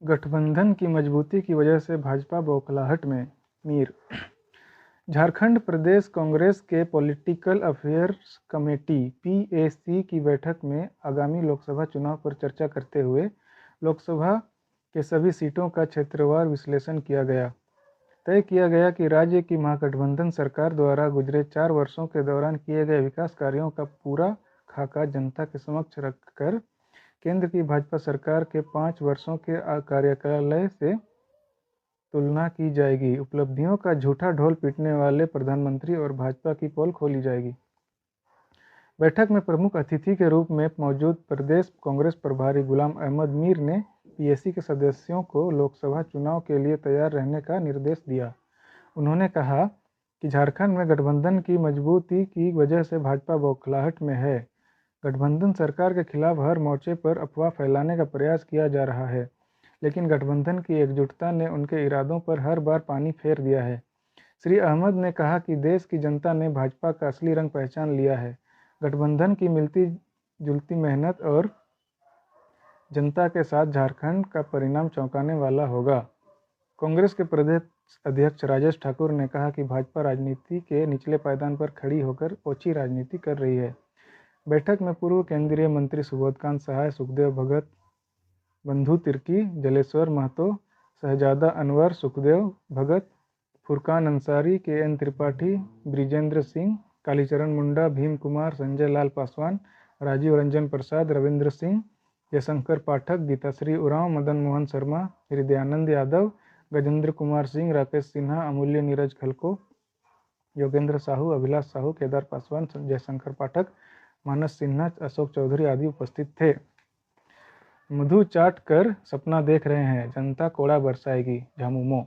गठबंधन की मजबूती की वजह से भाजपा बौखलाहट में, मीर। झारखंड प्रदेश कांग्रेस के पॉलिटिकल अफेयर्स कमेटी (पीएसी) की बैठक में आगामी लोकसभा चुनाव पर चर्चा करते हुए लोकसभा के सभी सीटों का क्षेत्रवार विश्लेषण किया गया। तय किया गया कि राज्य की महागठबंधन सरकार द्वारा गुजरे 4 वर्षों के दौरान किए गए विकास कार्यों का पूरा खाका जनता के समक्ष रखकर केंद्र की भाजपा सरकार के 5 वर्षों के कार्यकाल से तुलना की जाएगी। उपलब्धियों का झूठा ढोल पीटने वाले प्रधानमंत्री और भाजपा की पोल खोली जाएगी। बैठक में प्रमुख अतिथि के रूप में मौजूद प्रदेश कांग्रेस प्रभारी गुलाम अहमद मीर ने पीएसी के सदस्यों को लोकसभा चुनाव के लिए तैयार रहने का निर्देश दिया। उन्होंने कहा कि झारखंड में गठबंधन की मजबूती की वजह से भाजपा बौखलाहट में है। गठबंधन सरकार के खिलाफ हर मोर्चे पर अफवाह फैलाने का प्रयास किया जा रहा है, लेकिन गठबंधन की एकजुटता ने उनके इरादों पर हर बार पानी फेर दिया है। श्री अहमद ने कहा कि देश की जनता ने भाजपा का असली रंग पहचान लिया है। गठबंधन की मिलती जुलती मेहनत और जनता के साथ झारखंड का परिणाम चौंकाने वाला होगा। कांग्रेस के प्रदेश अध्यक्ष राजेश ठाकुर ने कहा कि भाजपा राजनीति के निचले पायदान पर खड़ी होकर ओछी राजनीति कर रही है। बैठक में पूर्व केंद्रीय मंत्री सुबोधकांत सहाय, सुखदेव भगत, बंधु तिर्की, जलेश्वर महतो, शहजादा अनवर, सुखदेव भगत, फुरकान अंसारी, के.एन. त्रिपाठी, ब्रिजेंद्र सिंह, कालीचरण मुंडा, भीम कुमार, संजय लाल पासवान, राजीव रंजन प्रसाद, रविंद्र सिंह, जयशंकर पाठक, गीताश्री उरांव, मदन मोहन शर्मा, हृदयानंद यादव, गजेंद्र कुमार सिंह, राकेश सिन्हा, अमूल्य नीरज खलको, योगेंद्र साहू, अभिलाष साहू, केदार पासवान, जयशंकर पाठक, मानस सिन्हा, अशोक चौधरी आदि उपस्थित थे। मधु चाट कर सपना देख रहे हैं, जनता कोड़ा बरसाएगी, झामुमो।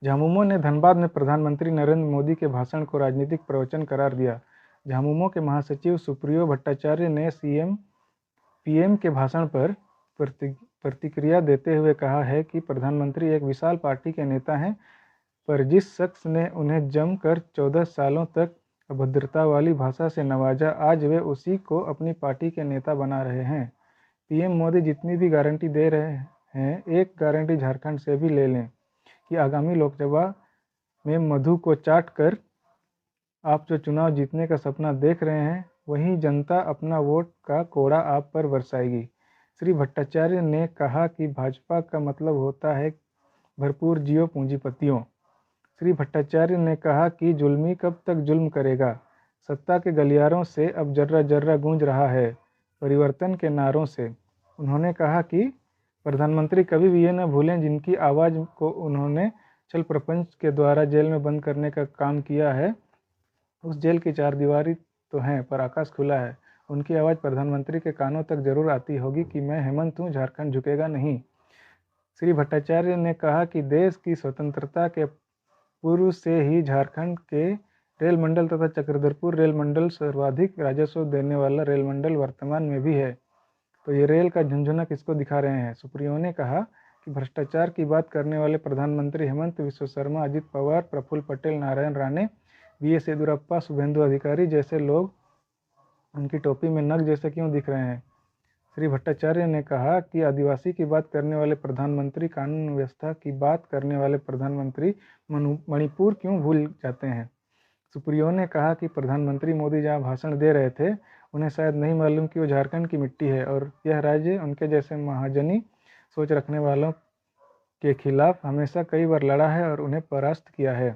झामुमो ने धनबाद में प्रधानमंत्री नरेंद्र मोदी के भाषण को राजनीतिक प्रवचन करार दिया। झामुमो के महासचिव सुप्रियो भट्टाचार्य ने पीएम के भाषण पर प्रतिक्रिया देते हुए कहा है कि प्रधानमंत्री एक विशाल पार्टी के नेता हैं, पर जिस शख्स ने उन्हें जमकर 14 सालों तक अभद्रता वाली भाषा से नवाजा, आज वे उसी को अपनी पार्टी के नेता बना रहे हैं। पीएम मोदी जितनी भी गारंटी दे रहे हैं, एक गारंटी झारखंड से भी ले लें कि आगामी लोकसभा में मधु को चाट कर आप जो चुनाव जीतने का सपना देख रहे हैं, वहीं जनता अपना वोट का कोड़ा आप पर बरसाएगी। श्री भट्टाचार्य ने कहा कि भाजपा का मतलब होता है भरपूर जियो पूंजीपतियों। श्री भट्टाचार्य ने कहा कि जुल्मी कब तक जुल्म करेगा। सत्ता के गलियारों से अब जर्रा जर्रा गूंज रहा है परिवर्तन के नारों से। उन्होंने कहा कि प्रधानमंत्री कभी भी ये न भूलें जिनकी आवाज़ को उन्होंने छल प्रपंच के द्वारा जेल में बंद करने का काम किया है। उस जेल की चारदीवारी तो हैं, पर आकाश खुला है। उनकी आवाज़ प्रधानमंत्री के कानों तक जरूर आती होगी कि मैं हेमंत हूँ, झारखंड झुकेगा नहीं। श्री भट्टाचार्य ने कहा कि देश की स्वतंत्रता के पूर्व से ही झारखंड के रेल मंडल तथा चक्रधरपुर रेल मंडल सर्वाधिक राजस्व देने वाला रेल मंडल वर्तमान में भी है, तो ये रेल का झुनझुना किसको दिखा रहे हैं। सुप्रियो ने कहा कि भ्रष्टाचार की बात करने वाले प्रधानमंत्री हेमंत विश्व शर्मा, अजित पवार, प्रफुल्ल पटेल, नारायण राणे, वी.एस. येदियुरप्पा, शुभेंदु अधिकारी जैसे लोग उनकी टोपी में नग जैसे क्यों दिख रहे हैं। श्री भट्टाचार्य ने कहा कि आदिवासी की बात करने वाले प्रधानमंत्री, कानून व्यवस्था की बात करने वाले प्रधानमंत्री मणिपुर क्यों भूल जाते हैं। सुप्रियो ने कहा कि प्रधानमंत्री मोदी जहां भाषण दे रहे थे, उन्हें शायद नहीं मालूम कि वो झारखंड की मिट्टी है और यह राज्य उनके जैसे महाजनी सोच रखने वालों के खिलाफ हमेशा कई बार लड़ा है और उन्हें परास्त किया है।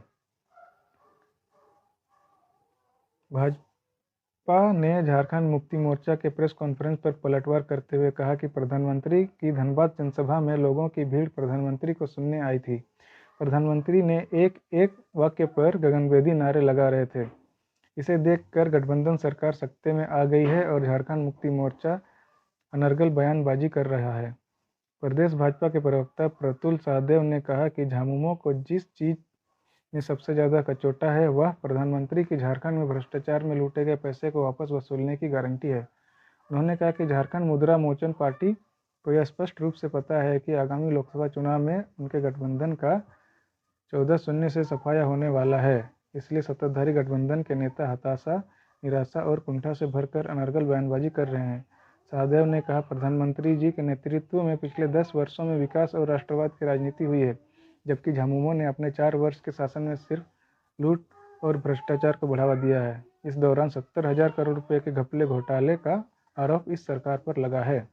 भाजपा ने झारखंड मुक्ति मोर्चा के प्रेस कॉन्फ्रेंस पर पलटवार करते हुए कहा कि प्रधानमंत्री की धनबाद जनसभा में लोगों की भीड़ प्रधानमंत्री को सुनने आई थी। प्रधानमंत्री ने एक एक वाक्य पर गगनभेदी नारे लगा रहे थे। इसे देखकर गठबंधन सरकार सत्ते में आ गई है और झारखंड मुक्ति मोर्चा अनर्गल बयानबाजी कर रहा है। प्रदेश भाजपा के प्रवक्ता प्रतुल सहदेव ने कहा कि झामुमो को जिस चीज़ ने सबसे ज़्यादा कचोटा है, वह प्रधानमंत्री की झारखंड में भ्रष्टाचार में लूटे गए पैसे को वापस वसूलने की गारंटी है। उन्होंने कहा कि झारखंड मुद्रा मोचन पार्टी को यह स्पष्ट रूप से पता है कि आगामी लोकसभा चुनाव में उनके गठबंधन का 14-0 से सफाया होने वाला है। इसलिए सत्ताधारी गठबंधन के नेता हताशा, निराशा और कुंठा से भरकर अनर्गल बयानबाजी कर रहे हैं। सहदेव ने कहा, प्रधानमंत्री जी के नेतृत्व में पिछले 10 वर्षों में विकास और राष्ट्रवाद की राजनीति हुई है, जबकि झामुमो ने अपने 4 वर्ष के शासन में सिर्फ लूट और भ्रष्टाचार को बढ़ावा दिया है। इस दौरान 70,000 करोड़ रुपए के घपले घोटाले का आरोप इस सरकार पर लगा है।